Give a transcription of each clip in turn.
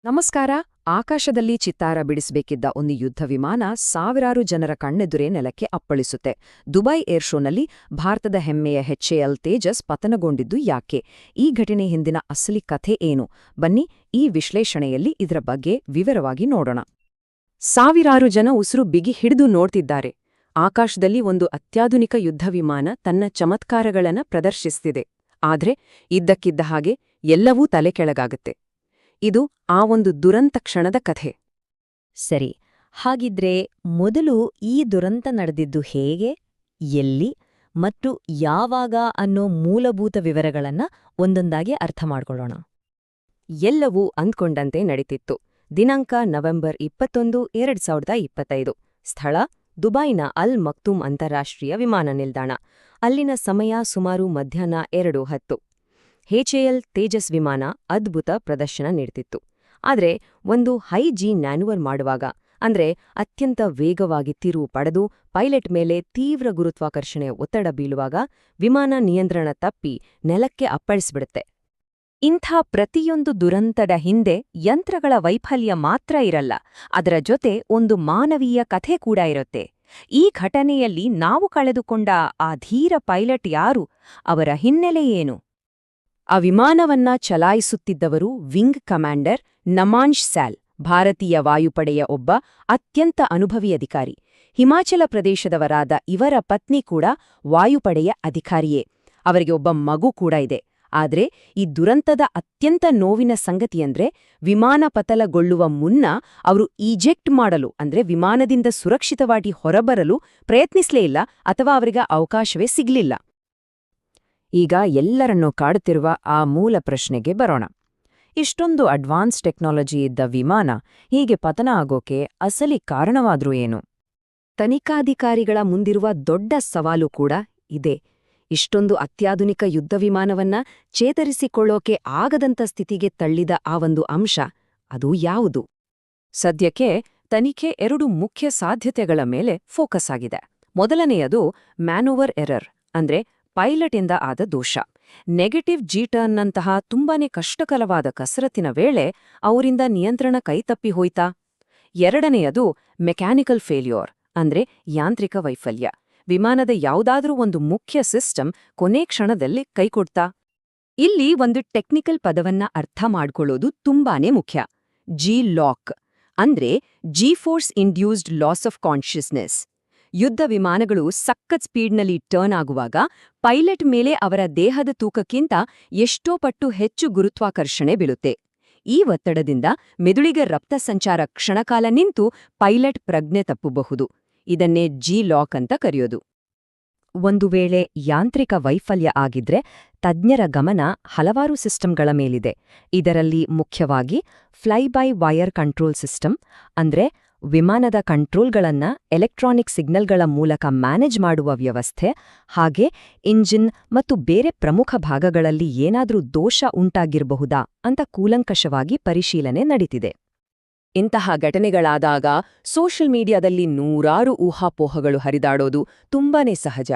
ನಮಸ್ಕಾರ. ಆಕಾಶದಲ್ಲಿ ಚಿತ್ತಾರ ಬಿಡಿಸಬೇಕಿದ್ದ ಒಂದು ಯುದ್ಧ ವಿಮಾನ ಸಾವಿರಾರು ಜನರ ಕಣ್ಣೆದುರೇ ನೆಲಕ್ಕೆ ಅಪ್ಪಳಿಸುತ್ತೆ. ದುಬೈ ಏರ್ ಶೋನಲ್ಲಿ ಭಾರತದ ಹೆಮ್ಮೆಯ HAL ತೇಜಸ್ ಪತನಗೊಂಡಿದ್ದು ಯಾಕೆ? ಈ ಘಟನೆ ಹಿಂದಿನ ಅಸಲಿ ಕಥೆ ಏನು? ಬನ್ನಿ, ಈ ವಿಶ್ಲೇಷಣೆಯಲ್ಲಿ ಇದರ ಬಗ್ಗೆ ವಿವರವಾಗಿ ನೋಡೋಣ. ಸಾವಿರಾರು ಜನ ಉಸಿರು ಬಿಗಿ ಹಿಡಿದು ನೋಡ್ತಿದ್ದಾರೆ. ಆಕಾಶದಲ್ಲಿ ಒಂದು ಅತ್ಯಾಧುನಿಕ ಯುದ್ಧ ವಿಮಾನ ತನ್ನ ಚಮತ್ಕಾರಗಳನ್ನ ಪ್ರದರ್ಶಿಸ್ತಿದೆ. ಆದ್ರೆ ಇದ್ದಕ್ಕಿದ್ದ ಹಾಗೆ ಎಲ್ಲವೂ ತಲೆ ಕೆಳಗಾಗುತ್ತೆ. ಇದು ಆ ಒಂದು ದುರಂತ ಕ್ಷಣದ ಕಥೆ. ಸರಿ, ಹಾಗಿದ್ರೆ ಮೊದಲು ಈ ದುರಂತ ನಡೆದಿದ್ದು ಹೇಗೆ, ಎಲ್ಲಿ ಮತ್ತು ಯಾವಾಗ ಅನ್ನೋ ಮೂಲಭೂತ ವಿವರಗಳನ್ನ ಒಂದೊಂದಾಗಿ ಅರ್ಥ ಮಾಡ್ಕೊಳ್ಳೋಣ. ಎಲ್ಲವೂ ಅಂದ್ಕೊಂಡಂತೆ ನಡೀತಿತ್ತು. ದಿನಾಂಕ ನವೆಂಬರ್ 21, 2025. ಸ್ಥಳ ದುಬೈನ ಅಲ್ ಮಕ್ತೂಮ್ ಅಂತಾರಾಷ್ಟ್ರೀಯ ವಿಮಾನ ನಿಲ್ದಾಣ. ಅಲ್ಲಿನ ಸಮಯ ಸುಮಾರು ಮಧ್ಯಾಹ್ನ 2:10. HAL ತೇಜಸ್ ವಿಮಾನ ಅದ್ಭುತ ಪ್ರದರ್ಶನ ನೀಡ್ತಿತ್ತು. ಆದ್ರೆ ಒಂದು ಹೈ-ಜಿ ಮ್ಯಾನ್ಯೂವರ್ ಮಾಡುವಾಗ, ಅಂದ್ರೆ ಅತ್ಯಂತ ವೇಗವಾಗಿ ತಿರುವು ಪಡೆದು ಪೈಲಟ್ ಮೇಲೆ ತೀವ್ರ ಗುರುತ್ವಾಕರ್ಷಣೆಯ ಒತ್ತಡ ಬೀಳುವಾಗ ವಿಮಾನ ನಿಯಂತ್ರಣ ತಪ್ಪಿ ನೆಲಕ್ಕೆ ಅಪ್ಪಳಿಸ್ಬಿಡುತ್ತೆ. ಇಂಥ ಪ್ರತಿಯೊಂದು ದುರಂತದ ಹಿಂದೆ ಯಂತ್ರಗಳ ವೈಫಲ್ಯ ಮಾತ್ರ ಇರಲ್ಲ, ಅದರ ಜೊತೆ ಒಂದು ಮಾನವೀಯ ಕಥೆ ಕೂಡ ಇರುತ್ತೆ. ಈ ಘಟನೆಯಲ್ಲಿ ನಾವು ಕಳೆದುಕೊಂಡ ಆ ಧೀರ ಪೈಲಟ್ ಯಾರು? ಅವರ ಹಿನ್ನೆಲೆ ಏನು? ಆ ವಿಮಾನವನ್ನ ಚಲಾಯಿಸುತ್ತಿದ್ದವರು ವಿಂಗ್ ಕಮಾಂಡರ್ ನಮಾಂಶ್ ಸ್ಯಾಲ್, ಭಾರತೀಯ ವಾಯುಪಡೆಯ ಒಬ್ಬ ಅತ್ಯಂತ ಅನುಭವಿ ಅಧಿಕಾರಿ. ಹಿಮಾಚಲ ಪ್ರದೇಶದವರಾದ ಇವರ ಪತ್ನಿ ಕೂಡ ವಾಯುಪಡೆಯ ಅಧಿಕಾರಿಯೇ. ಅವರಿಗೆ ಒಬ್ಬ ಮಗು ಕೂಡ ಇದೆ. ಆದ್ರೆ ಈ ದುರಂತದ ಅತ್ಯಂತ ನೋವಿನ ಸಂಗತಿಯಂದ್ರೆ, ವಿಮಾನ ಪತನಗೊಳ್ಳುವ ಮುನ್ನ ಅವರು ಈಜೆಕ್ಟ್ ಮಾಡಲು, ಅಂದ್ರೆ ವಿಮಾನದಿಂದ ಸುರಕ್ಷಿತವಾಗಿ ಹೊರಬರಲು ಪ್ರಯತ್ನಿಸಲೇ ಇಲ್ಲ, ಅಥವಾ ಅವರಿಗೆ ಅವಕಾಶವೇ ಸಿಗ್ಲಿಲ್ಲ. ಈಗ ಎಲ್ಲರನ್ನೂ ಕಾಡುತ್ತಿರುವ ಆ ಮೂಲ ಪ್ರಶ್ನೆಗೆ ಬರೋಣ. ಇಷ್ಟೊಂದು ಅಡ್ವಾನ್ಸ್ ಟೆಕ್ನಾಲಜಿ ಇದ್ದ ವಿಮಾನ ಹೀಗೆ ಪತನ ಆಗೋಕೆ ಅಸಲಿ ಕಾರಣವಾದ್ರೂ ಏನು? ತನಿಖಾಧಿಕಾರಿಗಳ ಮುಂದಿರುವ ದೊಡ್ಡ ಸವಾಲು ಕೂಡ ಇದೆ. ಇಷ್ಟೊಂದು ಅತ್ಯಾಧುನಿಕ ಯುದ್ಧ ವಿಮಾನವನ್ನ ಚೇತರಿಸಿಕೊಳ್ಳೋಕೆ ಆಗದಂಥ ಸ್ಥಿತಿಗೆ ತಳ್ಳಿದ ಆ ಒಂದು ಅಂಶ, ಅದು ಯಾವುದು? ಸದ್ಯಕ್ಕೆ ತನಿಖೆ 2 ಮುಖ್ಯ ಸಾಧ್ಯತೆಗಳ ಮೇಲೆ ಫೋಕಸ್ ಆಗಿದೆ. ಮೊದಲನೆಯದು ಮ್ಯಾನೂವರ್ ಎರರ್, ಅಂದ್ರೆ ಪೈಲಟ್ ಇಂದ ಆದ ದೋಷ. ನೆಗೆಟಿವ್ ಜಿ-ಟರ್ನ್ನಂತಹ ತುಂಬಾನೇ ಕಷ್ಟಕರವಾದ ಕಸರತ್ತಿನ ವೇಳೆ ಅವರಿಂದ ನಿಯಂತ್ರಣ ಕೈತಪ್ಪಿ ಹೋಯ್ತಾ? ಎರಡನೆಯದು ಮೆಕ್ಯಾನಿಕಲ್ ಫೇಲ್ಯೂರ್, ಅಂದ್ರೆ ಯಾಂತ್ರಿಕ ವೈಫಲ್ಯ. ವಿಮಾನದ ಯಾವುದಾದ್ರೂ ಒಂದು ಮುಖ್ಯ ಸಿಸ್ಟಮ್ ಕೊನೆ ಕ್ಷಣದಲ್ಲಿ ಕೈಕೊಡ್ತಾ? ಇಲ್ಲಿ ಒಂದು ಟೆಕ್ನಿಕಲ್ ಪದವನ್ನ ಅರ್ಥ ಮಾಡ್ಕೊಳ್ಳೋದು ತುಂಬಾನೇ ಮುಖ್ಯ. ಜಿ-ಲಾಕ್ ಅಂದ್ರೆ G-force induced loss of consciousness. ಯುದ್ಧ ವಿಮಾನಗಳು ಸಖತ್ ಸ್ಪೀಡ್ನಲ್ಲಿ ಟರ್ನ್ ಆಗುವಾಗ ಪೈಲಟ್ ಮೇಲೆ ಅವರ ದೇಹದ ತೂಕಕ್ಕಿಂತ ಎಷ್ಟೋ ಪಟ್ಟು ಹೆಚ್ಚು ಗುರುತ್ವಾಕರ್ಷಣೆ ಬೀಳುತ್ತೆ. ಈ ಒತ್ತಡದಿಂದ ಮೆದುಳಿಗೆ ರಕ್ತ ಸಂಚಾರ ಕ್ಷಣಕಾಲ ನಿಂತು ಪೈಲಟ್ ಪ್ರಜ್ಞೆ ತಪ್ಪಬಹುದು. ಇದನ್ನೇ ಜಿ-ಲಾಕ್ ಅಂತ ಕರೆಯೋದು. ಒಂದು ವೇಳೆ ಯಾಂತ್ರಿಕ ವೈಫಲ್ಯ ಆಗಿದ್ರೆ ತಜ್ಞರ ಗಮನ ಹಲವಾರು ಸಿಸ್ಟಮ್ಗಳ ಮೇಲಿದೆ. ಇದರಲ್ಲಿ ಮುಖ್ಯವಾಗಿ ಫ್ಲೈ-ಬೈ-ವೈರ್ ಕಂಟ್ರೋಲ್ ಸಿಸ್ಟಮ್, ಅಂದ್ರೆ ವಿಮಾನದ ಕಂಟ್ರೋಲ್ಗಳನ್ನ ಎಲೆಕ್ಟ್ರಾನಿಕ್ ಸಿಗ್ನಲ್ಗಳ ಮೂಲಕ ಮ್ಯಾನೇಜ್ ಮಾಡುವ ವ್ಯವಸ್ಥೆ, ಹಾಗೆ ಇಂಜಿನ್ ಮತ್ತು ಬೇರೆ ಪ್ರಮುಖ ಭಾಗಗಳಲ್ಲಿ ಏನಾದ್ರೂ ದೋಷ ಉಂಟಾಗಿರಬಹುದಾ ಅಂತ ಕೂಲಂಕಷವಾಗಿ ಪರಿಶೀಲನೆ ನಡೀತಿದೆ. ಇಂತಹ ಘಟನೆಗಳಾದಾಗ ಸೋಷಿಯಲ್ ಮೀಡಿಯಾದಲ್ಲಿ ನೂರಾರು ಊಹಾಪೋಹಗಳು ಹರಿದಾಡೋದು ತುಂಬಾನೇ ಸಹಜ.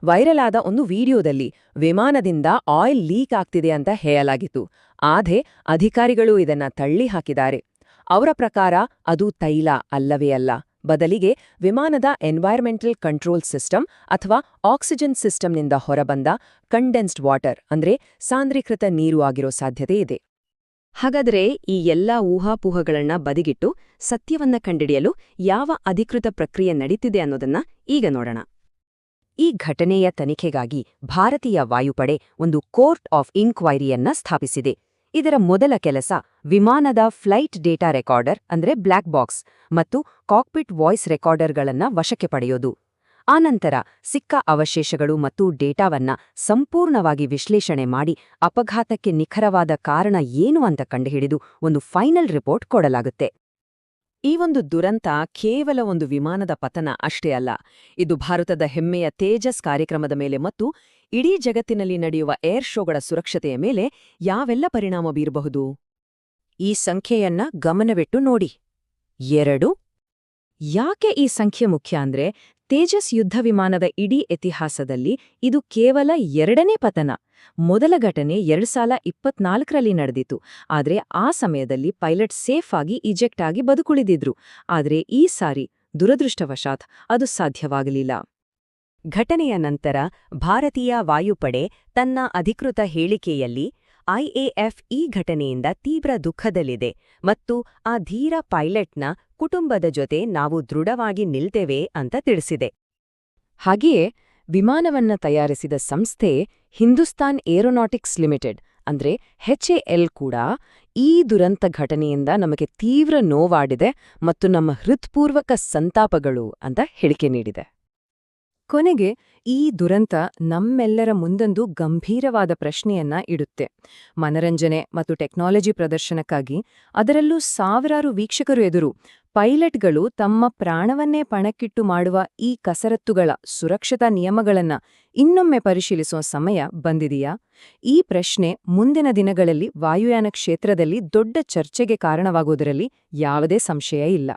ವೈರಲ್ ಆದ ಒಂದು ವಿಡಿಯೋದಲ್ಲಿ ವಿಮಾನದಿಂದ ಆಯಿಲ್ ಲೀಕ್ ಆಗ್ತಿದೆ ಅಂತ ಹೇಳಲಾಗಿತ್ತು. ಆದ್ರೆ ಅಧಿಕಾರಿಗಳು ಇದನ್ನ ತಳ್ಳಿ ಹಾಕಿದ್ದಾರೆ. ಅವರ ಪ್ರಕಾರ ಅದು ತೈಲ ಅಲ್ಲವೇ ಅಲ್ಲ, ಬದಲಿಗೆ ವಿಮಾನದ ಎನ್ವೈರ್ಮೆಂಟಲ್ ಕಂಟ್ರೋಲ್ ಸಿಸ್ಟಮ್ ಅಥವಾ ಆಕ್ಸಿಜನ್ ಸಿಸ್ಟಮ್ನಿಂದ ಹೊರಬಂದ ಕಂಡೆನ್ಸ್ಡ್ ವಾಟರ್, ಅಂದ್ರೆ ಸಾಂದ್ರೀಕೃತ ನೀರು ಆಗಿರೋ ಸಾಧ್ಯತೆ ಇದೆ. ಹಾಗಾದ್ರೆ ಈ ಎಲ್ಲಾ ಊಹಾಪೋಹಗಳನ್ನ ಬದಿಗಿಟ್ಟು ಸತ್ಯವನ್ನ ಕಂಡಿಡಿಯಲು ಯಾವ ಅಧಿಕೃತ ಪ್ರಕ್ರಿಯೆ ನಡೀತಿದೆ ಅನ್ನೋದನ್ನ ಈಗ ನೋಡೋಣ. ಈ ಘಟನೆಯ ತನಿಖೆಗಾಗಿ ಭಾರತೀಯ ವಾಯುಪಡೆ ಒಂದು ಕೋರ್ಟ್ ಆಫ್ ಇನ್ಕ್ವೈರಿಯನ್ನ ಸ್ಥಾಪಿಸಿದೆ. ಇದರ ಮೊದಲ ಕೆಲಸ ವಿಮಾನದ ಫ್ಲೈಟ್ ಡೇಟಾ ರೆಕಾರ್ಡರ್, ಅಂದ್ರೆ ಬ್ಲ್ಯಾಕ್ ಬಾಕ್ಸ್, ಮತ್ತು ಕಾಕ್ಪಿಟ್ ವಾಯ್ಸ್ ರೆಕಾರ್ಡರ್ಗಳನ್ನ ವಶಕ್ಕೆ ಪಡೆಯೋದು. ಆನಂತರ ಸಿಕ್ಕ ಅವಶೇಷಗಳು ಮತ್ತು ಡೇಟಾವನ್ನ ಸಂಪೂರ್ಣವಾಗಿ ವಿಶ್ಲೇಷಣೆ ಮಾಡಿ ಅಪಘಾತಕ್ಕೆ ನಿಖರವಾದ ಕಾರಣ ಏನು ಅಂತ ಕಂಡುಹಿಡಿದು ಒಂದು ಫೈನಲ್ ರಿಪೋರ್ಟ್ ಕೊಡಲಾಗುತ್ತೆ. ಈ ಒಂದು ದುರಂತ ಕೇವಲ ಒಂದು ವಿಮಾನದ ಪತನ ಅಷ್ಟೇ ಅಲ್ಲ, ಇದು ಭಾರತದ ಹೆಮ್ಮೆಯ ತೇಜಸ್ ಕಾರ್ಯಕ್ರಮದ ಮೇಲೆ ಮತ್ತು ಇಡೀ ಜಗತ್ತಿನಲ್ಲಿ ನಡೆಯುವ ಏರ್ ಶೋಗಳ ಸುರಕ್ಷತೆಯ ಮೇಲೆ ಯಾವೆಲ್ಲ ಪರಿಣಾಮ ಬೀರಬಹುದು? ಈ ಸಂಖ್ಯೆಯನ್ನ ಗಮನವಿಟ್ಟು ನೋಡಿ. 2. ಯಾಕೆ ಈ ಸಂಖ್ಯೆ ಮುಖ್ಯ ಅಂದ್ರೆ, ತೇಜಸ್ ಯುದ್ಧ ವಿಮಾನದ ಇಡೀ ಇತಿಹಾಸದಲ್ಲಿ ಇದು ಕೇವಲ 2ನೇ ಪತನ. ಮೊದಲ ಘಟನೆ 2024ರಲ್ಲಿ ನಡೆದಿತ್ತು. ಆದ್ರೆ ಆ ಸಮಯದಲ್ಲಿ ಪೈಲಟ್ ಸೇಫ್ ಆಗಿ ಇಜೆಕ್ಟ್ ಆಗಿ ಬದುಕುಳಿದಿದ್ರು. ಆದ್ರೆ ಈ ಸಾರಿ ದುರದೃಷ್ಟವಶಾತ್ ಅದು ಸಾಧ್ಯವಾಗಲಿಲ್ಲ. ಘಟನೆಯ ನಂತರ ಭಾರತೀಯ ವಾಯುಪಡೆ ತನ್ನ ಅಧಿಕೃತ ಹೇಳಿಕೆಯಲ್ಲಿ ಐಎಎಫ್ ಈ ಘಟನೆಯಿಂದ ತೀವ್ರ ದುಃಖದಲ್ಲಿದೆ ಮತ್ತು ಆ ಧೀರ ಪೈಲಟ್ನ ಕುಟುಂಬದ ಜೊತೆ ನಾವು ದೃಢವಾಗಿ ನಿಲ್ತೇವೆ ಅಂತ ತಿಳಿಸಿದೆ. ಹಾಗೆಯೇ ವಿಮಾನವನ್ನ ತಯಾರಿಸಿದ ಸಂಸ್ಥೆ ಹಿಂದೂಸ್ತಾನ್ ಏರೋನಾಟಿಕ್ಸ್ ಲಿಮಿಟೆಡ್ ಅಂದ್ರೆ HAL ಕೂಡ ಈ ದುರಂತ ಘಟನೆಯಿಂದ ನಮಗೆ ತೀವ್ರ ನೋವಾಡಿದೆ ಮತ್ತು ನಮ್ಮ ಹೃತ್ಪೂರ್ವಕ ಸಂತಾಪಗಳು ಅಂತ ಹೇಳಿಕೆ ನೀಡಿದೆ. ಕೊನೆಗೆ ಈ ದುರಂತ ನಮ್ಮೆಲ್ಲರ ಮುಂದೊಂದು ಗಂಭೀರವಾದ ಪ್ರಶ್ನೆಯನ್ನ ಇಡುತ್ತೆ. ಮನರಂಜನೆ ಮತ್ತು ಟೆಕ್ನಾಲಜಿ ಪ್ರದರ್ಶನಕ್ಕಾಗಿ ಅದರಲ್ಲೂ ಸಾವಿರಾರು ವೀಕ್ಷಕರು ಎದುರು ಪೈಲಟ್ಗಳು ತಮ್ಮ ಪ್ರಾಣವನ್ನೇ ಪಣಕ್ಕಿಟ್ಟು ಮಾಡುವ ಈ ಕಸರತ್ತುಗಳ ಸುರಕ್ಷತಾ ನಿಯಮಗಳನ್ನ ಇನ್ನೊಮ್ಮೆ ಪರಿಶೀಲಿಸುವ ಸಮಯ ಬಂದಿದೆಯಾ? ಈ ಪ್ರಶ್ನೆ ಮುಂದಿನ ದಿನಗಳಲ್ಲಿ ವಾಯುಯಾನ ಕ್ಷೇತ್ರದಲ್ಲಿ ದೊಡ್ಡ ಚರ್ಚೆಗೆ ಕಾರಣವಾಗುವುದರಲ್ಲಿ ಯಾವುದೇ ಸಂಶಯ ಇಲ್ಲ.